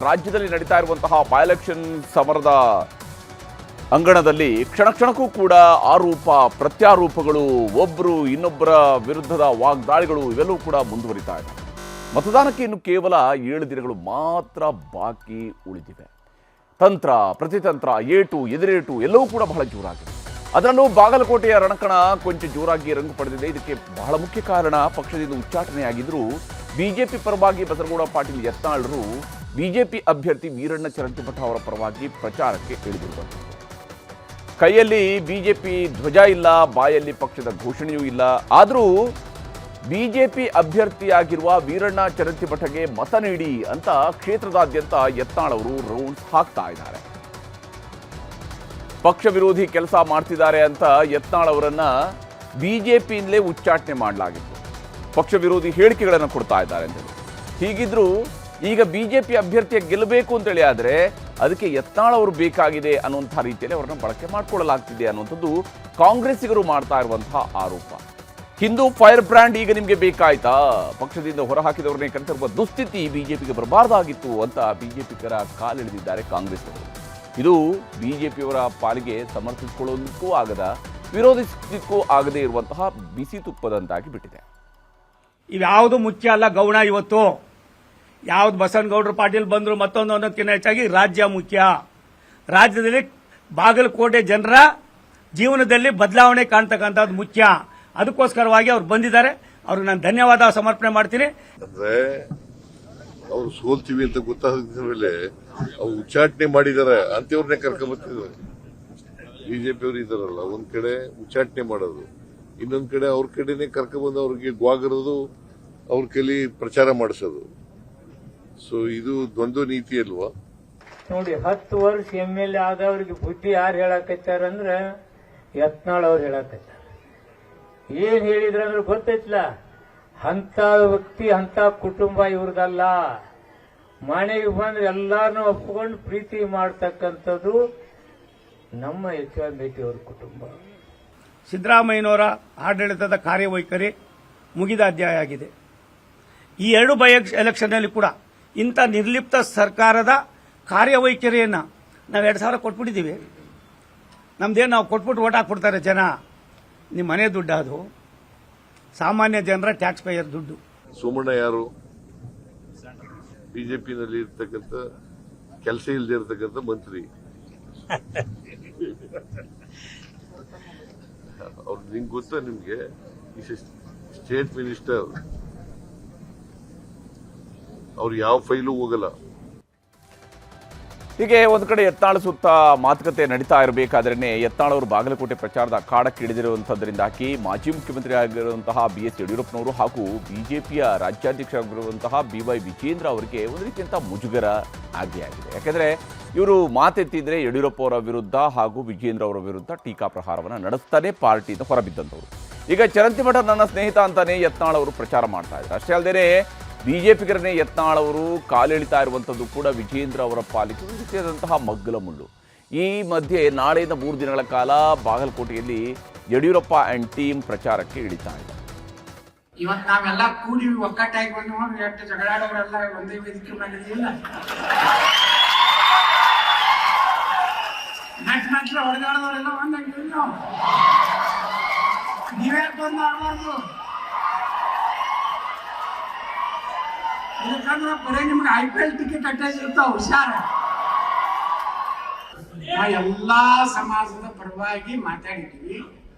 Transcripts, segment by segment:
ರಾಜ್ಯದಲ್ಲಿ ನಡೀತಾ ಇರುವಂತಹ ಬೈ ಎಲೆಕ್ಷನ್ ಸಮರದ ಅಂಗಣದಲ್ಲಿ ಕ್ಷಣಕ್ಕೂ ಕೂಡ ಆರೋಪ ಪ್ರತ್ಯಾರೋಪಗಳು, ಒಬ್ಬರು ಇನ್ನೊಬ್ಬರ ವಿರುದ್ಧದ ವಾಗ್ದಾಳಿಗಳು ಇವೆಲ್ಲವೂ ಕೂಡ ಮುಂದುವರಿತಾ ಇದೆ. ಮತದಾನಕ್ಕೆ ಇನ್ನು ಕೇವಲ 7 ದಿನಗಳು ಮಾತ್ರ ಬಾಕಿ ಉಳಿದಿವೆ. ತಂತ್ರ ಪ್ರತಿತಂತ್ರ, ಏಟು ಎದುರೇಟು ಎಲ್ಲವೂ ಕೂಡ ಬಹಳ ಜೋರಾಗಿದೆ. ಅದರಲ್ಲೂ ಬಾಗಲಕೋಟೆಯ ರಣಕಣ ಕೊಂಚ ಜೋರಾಗಿ ರಂಗು ಪಡೆದಿದೆ. ಇದಕ್ಕೆ ಬಹಳ ಮುಖ್ಯ ಕಾರಣ ಪಕ್ಷದಿಂದ ಉಚ್ಚಾಟನೆಯಾಗಿದ್ದರೂ ಬಿಜೆಪಿ ಪರವಾಗಿ ಬಸನಗೌಡ ಪಾಟೀಲ್ ಯತ್ನಾಳರು ಬಿಜೆಪಿ ಅಭ್ಯರ್ಥಿ ವೀರಣ್ಣ ಚರಂತಿಮಠ ಅವರ ಪರವಾಗಿ ಪ್ರಚಾರಕ್ಕೆ ಇಳಿದಿರುವಂಥದ್ದು. ಕೈಯಲ್ಲಿ ಬಿಜೆಪಿ ಧ್ವಜ ಇಲ್ಲ, ಬಾಯಲ್ಲಿ ಪಕ್ಷದ ಘೋಷಣೆಯೂ ಇಲ್ಲ. ಆದರೂ ಬಿಜೆಪಿ ಅಭ್ಯರ್ಥಿಯಾಗಿರುವ ವೀರಣ್ಣ ಚರಂತಿಮಠಗೆ ಮತ ನೀಡಿ ಅಂತ ಕ್ಷೇತ್ರದಾದ್ಯಂತ ಯತ್ನಾಳ್ ಅವರು ರೌಂಡ್ಸ್ ಹಾಕ್ತಾ ಇದ್ದಾರೆ. ಪಕ್ಷ ವಿರೋಧಿ ಕೆಲಸ ಮಾಡ್ತಿದ್ದಾರೆ ಅಂತ ಯತ್ನಾಳ್ ಅವರನ್ನ ಬಿಜೆಪಿಯಿಂದಲೇ ಉಚ್ಚಾಟನೆ ಮಾಡಲಾಗಿತ್ತು. ಪಕ್ಷ ವಿರೋಧಿ ಹೇಳಿಕೆಗಳನ್ನು ಕೊಡ್ತಾ ಇದ್ದಾರೆ ಅಂತ. ಹೀಗಿದ್ರೂ ಈಗ ಬಿಜೆಪಿ ಅಭ್ಯರ್ಥಿಯ ಗೆಲ್ಲಬೇಕು ಅಂತೇಳಿ ಆದರೆ ಅದಕ್ಕೆ ಯತ್ನಾಳ್ ಅವರು ಬೇಕಾಗಿದೆ ಅನ್ನುವಂಥ ರೀತಿಯಲ್ಲಿ ಅವರನ್ನು ಬಳಕೆ ಮಾಡಿಕೊಳ್ಳಲಾಗ್ತಿದೆ ಅನ್ನುವಂಥದ್ದು ಕಾಂಗ್ರೆಸ್ಸಿಗರು ಮಾಡ್ತಾ ಇರುವಂತಹ ಆರೋಪ. ಹಿಂದೂ ಫೈರ್ ಬ್ರ್ಯಾಂಡ್ ಈಗ ನಿಮಗೆ ಬೇಕಾಯ್ತಾ? ಪಕ್ಷದಿಂದ ಹೊರಹಾಕಿದವರನ್ನೇ ಕರೆತರುವ ದುಸ್ಥಿತಿ ಬಿಜೆಪಿಗೆ ಬರಬಾರ್ದಾಗಿತ್ತು ಅಂತ ಬಿಜೆಪಿಗರ ಕಾಲೆಳೆದಿದ್ದಾರೆ ಕಾಂಗ್ರೆಸ್ ಅವರು. ಇದು ಬಿಜೆಪಿಯವರ ಪಾಲಿಗೆ ಸಮರ್ಥಿಸಿಕೊಳ್ಳೋದಕ್ಕೂ ಆಗದ, ವಿರೋಧಿಸಲಿಕ್ಕೂ ಆಗದೇ ಇರುವಂತಹ ಬಿಸಿ ತುಪ್ಪದಂತಾಗಿ ಬಿಟ್ಟಿದೆ. ಇವ್ಯಾವುದು ಮುಖ್ಯ ಅಲ್ಲ ಗೌಣ. ಇವತ್ತು ಯಾವ್ದು ಬಸನಗೌಡರು ಪಾಟೀಲ್ ಬಂದ್ರು ಮತ್ತೊಂದು ಅನ್ನೋದಕ್ಕಿಂತ ಹೆಚ್ಚಾಗಿ ರಾಜ್ಯ ಮುಖ್ಯ. ರಾಜ್ಯದಲ್ಲಿ ಬಾಗಲಕೋಟೆ ಜನರ ಜೀವನದಲ್ಲಿ ಬದಲಾವಣೆ ಕಾಣ್ತಕ್ಕಂಥದ್ದು ಮುಖ್ಯ. ಅದಕ್ಕೋಸ್ಕರವಾಗಿ ಅವ್ರು ಬಂದಿದ್ದಾರೆ. ಅವ್ರಿಗೆ ನಾನು ಧನ್ಯವಾದ ಸಮರ್ಪಣೆ ಮಾಡ್ತೀನಿ. ಅಂದ್ರೆ ಅವ್ರು ಸೋಲ್ತೀವಿ ಅಂತ ಗೊತ್ತಾದ ಮೇಲೆ ಅವ್ರು ಉಚ್ಚಾಟನೆ ಮಾಡಿದ್ದಾರೆ ಅಂತವ್ರನ್ನೇ ಕರ್ಕೊಂಡ್ಬರ್ತಿದ್ದಾರೆ. ಬಿಜೆಪಿ ಅವರು ಇದಾರಲ್ಲ, ಒಂದ್ ಕಡೆ ಉಚ್ಚಾಟನೆ ಮಾಡೋದು, ಇನ್ನೊಂದ್ ಕಡೆ ಅವ್ರ ಕಡೆನೆ ಕರ್ಕೊಂಡ್ಬಂದು ಅವ್ರಿಗೆ ಗ್ವಾಗರೋದು, ಅವ್ರ ಕೈಲಿ ಪ್ರಚಾರ ಮಾಡಿಸೋದು. ಸೊ ಇದು ದ್ವಂದ್ವ ನೀತಿ ಅಲ್ವಾ? ನೋಡಿ, 10 ವರ್ಷ MLA ಆದವ್ರಿಗೆ ಬುದ್ಧಿ ಯಾರು ಹೇಳಕತ್ತಾರಂದ್ರ ಯತ್ನಾಳ್ ಅವ್ರು ಹೇಳಕತ್ತಾರ. ಏನ್ ಹೇಳಿದ್ರಂದ್ರೆ ಗೊತ್ತೈತ್ಲ, ಅಂತ ವ್ಯಕ್ತಿ ಅಂತ ಕುಟುಂಬ ಇವ್ರದಲ್ಲ. ಮನೆಗೆ ಬಂದ್ರೆ ಎಲ್ಲಾರನ್ನೂ ಒಪ್ಕೊಂಡು ಪ್ರೀತಿ ಮಾಡ್ತಕ್ಕಂಥದ್ದು ನಮ್ಮ ಯಶವಂತಿ ಅವ್ರ ಕುಟುಂಬ. ಸಿದ್ದರಾಮಯ್ಯನವರ ಆಡಳಿತದ ಕಾರ್ಯವೈಖರಿ ಮುಗಿದ ಅಧ್ಯಾಯ ಆಗಿದೆ. ಈ 2 ಬೈ ಎಲೆಕ್ಷನ್ನಲ್ಲಿ ಕೂಡ ಇಂಥ ನಿರ್ಲಿಪ್ತ ಸರ್ಕಾರದ ಕಾರ್ಯವೈಖರಿಯನ್ನು ನಾವು 2,000 ಕೊಟ್ಬಿಟ್ಟಿದ್ದೀವಿ. ನಮ್ದೇನು ನಾವು ಕೊಟ್ಬಿಟ್ಟು ಓಟ್ ಹಾಕ್ಬಿಡ್ತಾರೆ ಜನ. ನಿಮ್ಮ ಮನೆ ದುಡ್ಡು, ಅದು ಸಾಮಾನ್ಯ ಜನರ ಟ್ಯಾಕ್ಸ್ ಪೇಯರ್ ದುಡ್ಡು. ಸೋಮಣ್ಣ ಯಾರು? ಬಿಜೆಪಿನಲ್ಲಿ ಇರ್ತಕ್ಕಂಥ ಕೆಲಸ ಇಲ್ಲದೆ ಇರತಕ್ಕಂಥ ಮಂತ್ರಿ. ಅವ್ರು ನಿಮ್ಗೆ ಗೊತ್ತಾ? ನಿಮ್ಗೆ ಸ್ಟೇಟ್ ಮಿನಿಸ್ಟರ್. ಅವ್ರು ಯಾವ ಫೈಲು ಹೋಗಲ್ಲ. ಹೀಗೆ ಒಂದು ಕಡೆ ಯತ್ನಾಳ್ ಸುತ್ತ ಮಾತುಕತೆ ನಡೀತಾ ಇರಬೇಕಾದ್ರೇನೆ ಯತ್ನಾಳ್ ಅವರು ಬಾಗಲಕೋಟೆ ಪ್ರಚಾರದ ಅಖಾಡಕ್ಕೆ ಇಳಿದಿರುವಂಥದ್ರಿಂದಾಗಿ ಮಾಜಿ ಮುಖ್ಯಮಂತ್ರಿ ಆಗಿರುವಂತಹ BS ಯಡಿಯೂರಪ್ಪನವರು ಹಾಗೂ ಬಿಜೆಪಿಯ ರಾಜ್ಯಾಧ್ಯಕ್ಷರಾಗಿರುವಂತಹ BY ವಿಜೇಂದ್ರ ಅವರಿಗೆ ಒಂದು ರೀತಿಯಂತ ಮುಜುಗರ ಆಗಿದೆ. ಯಾಕೆಂದ್ರೆ ಇವರು ಮಾತೆತ್ತಿದ್ರೆ ಯಡಿಯೂರಪ್ಪ ಅವರ ವಿರುದ್ಧ ಹಾಗೂ ವಿಜೇಂದ್ರ ಅವರ ವಿರುದ್ಧ ಟೀಕಾ ಪ್ರಹಾರವನ್ನು ನಡೆಸ್ತಾನೆ ಪಾರ್ಟಿಯಿಂದ ಹೊರಬಿದ್ದಂಥವ್ರು. ಈಗ ಚರಂತಿಮಠ ನನ್ನ ಸ್ನೇಹಿತ ಅಂತಾನೆ ಯತ್ನಾಳ್ ಅವರು ಪ್ರಚಾರ ಮಾಡ್ತಾ ಇದ್ದಾರೆ. ಅಷ್ಟೇ ಅಲ್ಲದೆ ಬಿಜೆಪಿಗರನ್ನೇ ಯತ್ನಾಳ್ ಅವರು ಕಾಲೆಳಿತಾ ಇರುವಂಥದ್ದು ಕೂಡ ವಿಜೇಂದ್ರ ಅವರ ಪಾಲಿಗೆ ಒಂದು ರೀತಿಯಾದಂತಹ ಮಗ್ಗಲ ಮುಳ್ಳು. ಈ ಮಧ್ಯೆ ನಾಳೆಯಿಂದ 3 ದಿನಗಳ ಕಾಲ ಬಾಗಲಕೋಟೆಯಲ್ಲಿ ಯಡಿಯೂರಪ್ಪ ಅಂಡ್ ಟೀಮ್ ಪ್ರಚಾರಕ್ಕೆ ಇಳಿತಾ ಇದೆ. ಇವತ್ತು ನಾವೆಲ್ಲ ಕೂಡಿ ಒಕ್ಕಟ್ಟಾಗಿ ಬಂದು ಎಷ್ಟು ಜಗಳಾಡೋರೆಲ್ಲ ಒಂದೇ ವೇದಿಕೆ ಮಾಡಿದ್ದಿಲ್ಲ. ನಟ್ ಹೊಡೆದಾಡೋರೆಲ್ಲ ಒಂದಾಗಿ ನೀವೇ ಬಂದು ಆಡಬಾರ್ದು. ಇದಕ್ಕಂದ್ರೆ ಬರೀ ನಿಮ್ಗೆ IPL ಟಿಕೆಟ್ ಅಟ್ಟಾಗಿರ್ತಾವ, ಹುಷಾರ. ನಾ ಎಲ್ಲಾ ಸಮಾಜದ ಪರವಾಗಿ ಮಾತಾಡಿದ್ವಿ.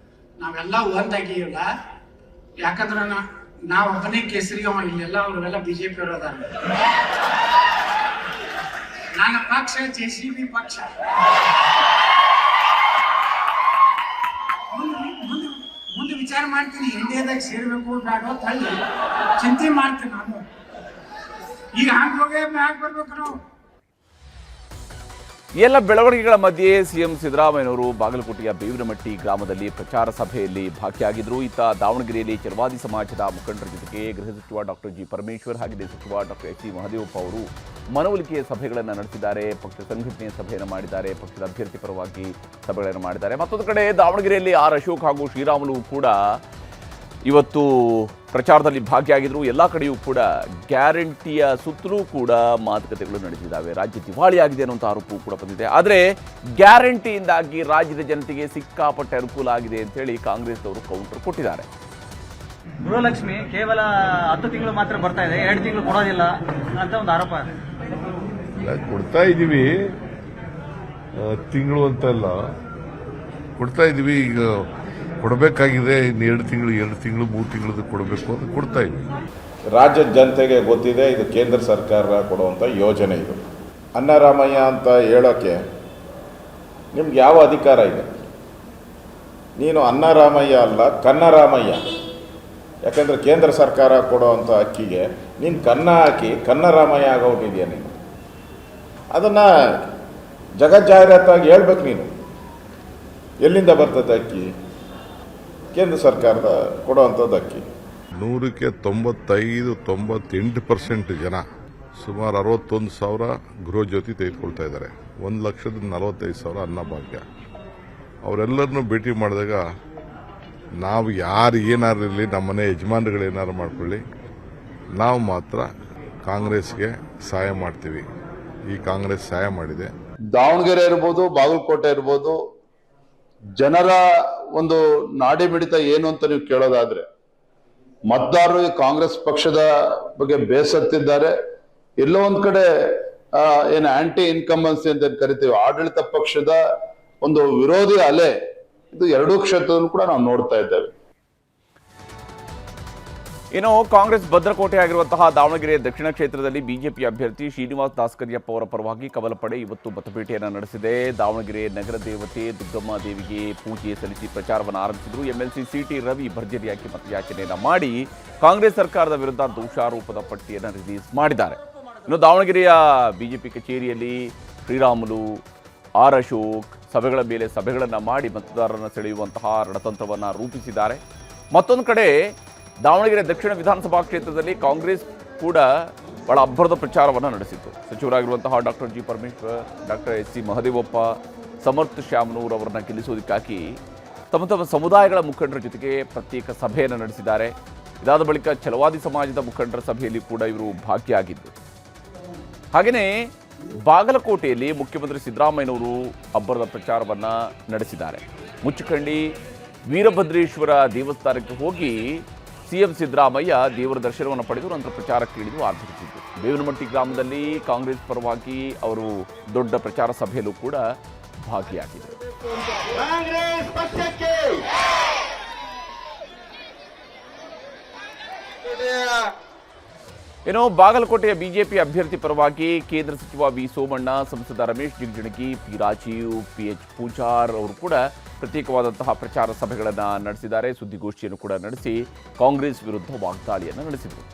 ನಾವೆಲ್ಲ ಒಂದಾಗಿಲ್ಲ. ಯಾಕಂದ್ರೆ ನಾವು ಒಬ್ಬನೇ ಕೇಸರಿ ಅವ, ಇಲ್ಲೆಲ್ಲ ಅವ್ರೆಲ್ಲ ಬಿಜೆಪಿ ಅವರು ಅದಾರ. ನನ್ನ ಪಕ್ಷ JCB ಪಕ್ಷ. ಮುಂದೆ ವಿಚಾರ ಮಾಡ್ತೀನಿ, ಇಂಡಿಯಾದಾಗ ಸೇರ್ಬೇಕು ಬೇಡ ಅಂತ ಹೇಳಿ ಚಿಂತೆ ಮಾಡ್ತೀನಿ ನಾನು. ಈಗ ಹಂಗೆ ಹೋಗಿ ಮ್ಯಾಕ್ ಬರ್ಬೇಕು ನಾವು. ಎಲ್ಲ ಬೆಳವಣಿಗೆಗಳ ಮಧ್ಯೆ ಸಿಎಂ ಸಿದ್ದರಾಮಯ್ಯನವರು ಬಾಗಲಕೋಟೆಯ ಬೇವಿನಮಟ್ಟಿ ಗ್ರಾಮದಲ್ಲಿ ಪ್ರಚಾರ ಸಭೆಯಲ್ಲಿ ಭಾಗಿಯಾಗಿದ್ದರು. ಇತ್ತ ದಾವಣಗೆರೆಯಲ್ಲಿ ಚರವಾದಿ ಸಮಾಜದ ಮುಖಂಡರ ಜೊತೆಗೆ ಗೃಹ ಸಚಿವ ಡಾಕ್ಟರ್ G. ಪರಮೇಶ್ವರ್ ಹಾಗೆಯೇ ಸಚಿವ ಡಾಕ್ಟರ್ H. ಸಿ. ಮಹದೇವಪ್ಪ ಅವರು ಮನವೊಲಿಕೆಯ ಸಭೆಗಳನ್ನು ನಡೆಸಿದ್ದಾರೆ. ಪಕ್ಷ ಸಂಘಟನೆಯ ಸಭೆಯನ್ನು ಮಾಡಿದ್ದಾರೆ. ಪಕ್ಷದ ಅಭ್ಯರ್ಥಿ ಪರವಾಗಿ ಸಭೆಗಳನ್ನು ಮಾಡಿದ್ದಾರೆ. ಮತ್ತೊಂದು ಕಡೆ ದಾವಣಗೆರೆಯಲ್ಲಿ R. ಅಶೋಕ್ ಹಾಗೂ ಶ್ರೀರಾಮುಲು ಕೂಡ ಇವತ್ತು ಪ್ರಚಾರದಲ್ಲಿ ಭಾಗಿಯಾಗಿದ್ರು. ಎಲ್ಲ ಕಡೆಯೂ ಕೂಡ ಗ್ಯಾರಂಟಿಯ ಸುತ್ತಲೂ ಕೂಡ ಮಾತುಕತೆಗಳು ನಡೆದಿದ್ದಾವೆ. ರಾಜ್ಯ ದಿವಾಳಿಯಾಗಿದೆ ಅನ್ನುವಂಥ ಆರೋಪವೂ ಕೂಡ ಬಂದಿದೆ. ಆದರೆ ಗ್ಯಾರಂಟಿಯಿಂದಾಗಿ ರಾಜ್ಯದ ಜನತೆಗೆ ಸಿಕ್ಕಾಪಟ್ಟೆ ಅನುಕೂಲ ಆಗಿದೆ ಅಂತೇಳಿ ಕಾಂಗ್ರೆಸ್ನವರು ಕೌಂಟರ್ ಕೊಟ್ಟಿದ್ದಾರೆ. ಗೃಹಲಕ್ಷ್ಮಿ ಕೇವಲ 10 ತಿಂಗಳು ಮಾತ್ರ ಬರ್ತಾ ಇದೆ, 2 ತಿಂಗಳು ಕೊಡೋದಿಲ್ಲ ಅಂತ ಒಂದು ಆರೋಪ. ಕೊಡ್ತಾ ಇದೀವಿ, ತಿಂಗಳು ಅಂತಲ್ಲ ಕೊಡ್ತಾ ಇದೀವಿ. ಈಗ ಕೊಡಬೇಕಾಗಿದೆ, ಇನ್ನು 2 ತಿಂಗಳು 3 ತಿಂಗಳದ್ದು ಕೊಡಬೇಕು ಅಂತ ಕೊಡ್ತಾ ಇದ್ವಿ. ರಾಜ್ಯದ ಜನತೆಗೆ ಗೊತ್ತಿದೆ, ಇದು ಕೇಂದ್ರ ಸರ್ಕಾರ ಕೊಡುವಂಥ ಯೋಜನೆ. ಇದು ಅನ್ನರಾಮಯ್ಯ ಅಂತ ಹೇಳೋಕ್ಕೆ ನಿಮ್ಗೆ ಯಾವ ಅಧಿಕಾರ ಇದೆ? ನೀನು ಅನ್ನರಾಮಯ್ಯ ಅಲ್ಲ, ಕನ್ನರಾಮಯ್ಯ. ಯಾಕಂದರೆ ಕೇಂದ್ರ ಸರ್ಕಾರ ಕೊಡುವಂಥ ಅಕ್ಕಿಗೆ ನೀನು ಕನ್ನ ಹಾಕಿ ಕನ್ನರಾಮಯ್ಯ ಆಗೋಗಿದೆಯಾ ನೀನು? ಅದನ್ನು ಜಗಜ್ಜಾಹೀರಾತಾಗಿ ಹೇಳ್ಬೇಕು ನೀನು. ಎಲ್ಲಿಂದ ಬರ್ತದೆ ಅಕ್ಕಿ? ಕೇಂದ್ರ ಸರ್ಕಾರದ ಕೊಡುವಂಥದ್ದು ಅಕ್ಕಿ. 100ಕ್ಕೆ 95-98% ಜನ ಸುಮಾರು 61,000 ಗೃಹ ಜ್ಯೋತಿ ತೆಗೆದುಕೊಳ್ತಾ ಇದ್ದಾರೆ. 1,45,000 ಅನ್ನಭಾಗ್ಯ. ಅವರೆಲ್ಲರನ್ನೂ ಭೇಟಿ ಮಾಡಿದಾಗ ನಾವು ಯಾರು ಏನಾರು ಇರಲಿ, ನಮ್ಮನೆ ಯಜಮಾನರುಗಳು ಏನಾರು ಮಾಡ್ಕೊಳ್ಳಿ, ನಾವು ಮಾತ್ರ ಕಾಂಗ್ರೆಸ್ಗೆ ಸಹಾಯ ಮಾಡ್ತೀವಿ. ಈ ಕಾಂಗ್ರೆಸ್ ಸಹಾಯ ಮಾಡಿದೆ. ದಾವಣಗೆರೆ ಇರ್ಬೋದು, ಬಾಗಲಕೋಟೆ ಇರ್ಬೋದು, ಜನರ ಒಂದು ನಾಡಿ ಮಿಡಿತ ಏನು ಅಂತ ನೀವು ಕೇಳೋದಾದ್ರೆ, ಮತದಾರರು ಈ ಕಾಂಗ್ರೆಸ್ ಪಕ್ಷದ ಬಗ್ಗೆ ಬೇಸತ್ತಿದ್ದಾರೆ. ಎಲ್ಲೋ ಒಂದ್ ಕಡೆ ಏನು ಆಂಟಿ ಇನ್ಕಂಬನ್ಸಿ ಅಂತ ಕರಿತೀವಿ, ಆಡಳಿತ ಪಕ್ಷದ ಒಂದು ವಿರೋಧಿ ಅಲೆ, ಇದು ಎರಡೂ ಕ್ಷೇತ್ರದಲ್ಲೂ ಕೂಡ ನಾವು ನೋಡ್ತಾ ಇದ್ದೇವೆ. ಇನ್ನು ಕಾಂಗ್ರೆಸ್ ಭದ್ರಕೋಟೆ ಆಗಿರುವಂತಹ ದಾವಣಗೆರೆ ದಕ್ಷಿಣ ಕ್ಷೇತ್ರದಲ್ಲಿ ಬಿಜೆಪಿ ಅಭ್ಯರ್ಥಿ ಶ್ರೀನಿವಾಸ್ ದಾಸ್ಕರಿಯಪ್ಪ ಅವರ ಪರವಾಗಿ ಕಮಲ ಪಡೆ ಇವತ್ತು ಮತಪೇಟೆಯನ್ನು ನಡೆಸಿದೆ. ದಾವಣಗೆರೆ ನಗರ ದೇವತೆ ದುಗ್ಗಮ್ಮ ದೇವಿಗೆ ಪೂಜೆ ಸಲ್ಲಿಸಿ ಪ್ರಚಾರವನ್ನು ಆರಂಭಿಸಿದರು. ಎಂಎಲ್ಸಿ ಸಿಟಿ ರವಿ ಭರ್ಜರಿಯಾಗಿ ಮತಯಾಚನೆಯನ್ನು ಮಾಡಿ ಕಾಂಗ್ರೆಸ್ ಸರ್ಕಾರದ ವಿರುದ್ಧ ದೋಷಾರೋಪದ ಪಟ್ಟಿಯನ್ನು ರಿಲೀಸ್ ಮಾಡಿದ್ದಾರೆ. ಇನ್ನು ದಾವಣಗೆರೆಯ ಬಿಜೆಪಿ ಕಚೇರಿಯಲ್ಲಿ ಶ್ರೀರಾಮುಲು, ಆರ್ ಅಶೋಕ್ ಸಭೆಗಳ ಮೇಲೆ ಸಭೆಗಳನ್ನು ಮಾಡಿ ಮತದಾರರನ್ನು ಸೆಳೆಯುವಂತಹ ರಣತಂತ್ರವನ್ನು ರೂಪಿಸಿದ್ದಾರೆ. ಮತ್ತೊಂದು ಕಡೆ ದಾವಣಗೆರೆ ದಕ್ಷಿಣ ವಿಧಾನಸಭಾ ಕ್ಷೇತ್ರದಲ್ಲಿ ಕಾಂಗ್ರೆಸ್ ಕೂಡ ಬಹಳ ಅಬ್ಬರದ ಪ್ರಚಾರವನ್ನು ನಡೆಸಿತ್ತು. ಸಚಿವರಾಗಿರುವಂತಹ doctor G Parameshwar, doctor S C Mahadevappa, ಸಮರ್ಥ ಶ್ಯಾಮನೂರ್ ಅವರನ್ನ ಗೆಲ್ಲಿಸೋದಕ್ಕಾಗಿ ತಮ್ಮ ತಮ್ಮ ಸಮುದಾಯಗಳ ಮುಖಂಡರ ಜೊತೆಗೆ ಪ್ರತ್ಯೇಕ ಸಭೆಯನ್ನು ನಡೆಸಿದ್ದಾರೆ. ಇದಾದ ಬಳಿಕ ಛಲವಾದಿ ಸಮಾಜದ ಮುಖಂಡರ ಸಭೆಯಲ್ಲಿ ಕೂಡ ಇವರು ಭಾಗಿಯಾಗಿದ್ದು. ಹಾಗೆಯೇ ಬಾಗಲಕೋಟೆಯಲ್ಲಿ ಮುಖ್ಯಮಂತ್ರಿ ಸಿದ್ದರಾಮಯ್ಯನವರು ಅಬ್ಬರದ ಪ್ರಚಾರವನ್ನು ನಡೆಸಿದ್ದಾರೆ. ಮುಚ್ಚಕಂಡಿ ವೀರಭದ್ರೇಶ್ವರ ದೇವಸ್ಥಾನಕ್ಕೆ ಹೋಗಿ ಸಿಎಂ ಸಿದ್ದರಾಮಯ್ಯ ದೇವರ ದರ್ಶನವನ್ನು ಪಡೆದು ನಂತರ ಪ್ರಚಾರಕ್ಕೆ ಇಳಿದು ಆರ್ಭಟಿಸಿದ್ದು. ಬೇವನಮಟ್ಟಿ ಗ್ರಾಮದಲ್ಲಿ ಕಾಂಗ್ರೆಸ್ ಪರವಾಗಿ ಅವರು ದೊಡ್ಡ ಪ್ರಚಾರ ಸಭೆಯಲ್ಲೂ ಕೂಡ ಭಾಗಿಯಾಗಿದ್ದರು. ಇನ್ನು ಬಾಗಲಕೋಟೆಯ ಬಿಜೆಪಿ ಅಭ್ಯರ್ಥಿ ಪರವಾಗಿ ಕೇಂದ್ರ ಸಚಿವ ವಿ ಸೋಮಣ್ಣ, ಸಂಸದ ರಮೇಶ್ ಜಿಗಜಿಣಗಿ, ಪಿ ರಾಜೀವ್, PH ಪೂಜಾರ್ ಅವರು ಕೂಡ ಪ್ರತ್ಯೇಕವಾದಂತಹ ಪ್ರಚಾರ ಸಭೆಗಳನ್ನು ನಡೆಸಿದ್ದಾರೆ. ಸುದ್ದಿಗೋಷ್ಠಿಯನ್ನು ಕೂಡ ನಡೆಸಿ ಕಾಂಗ್ರೆಸ್ ವಿರುದ್ಧ ವಾಗ್ದಾಳಿಯನ್ನು ನಡೆಸಿದರು.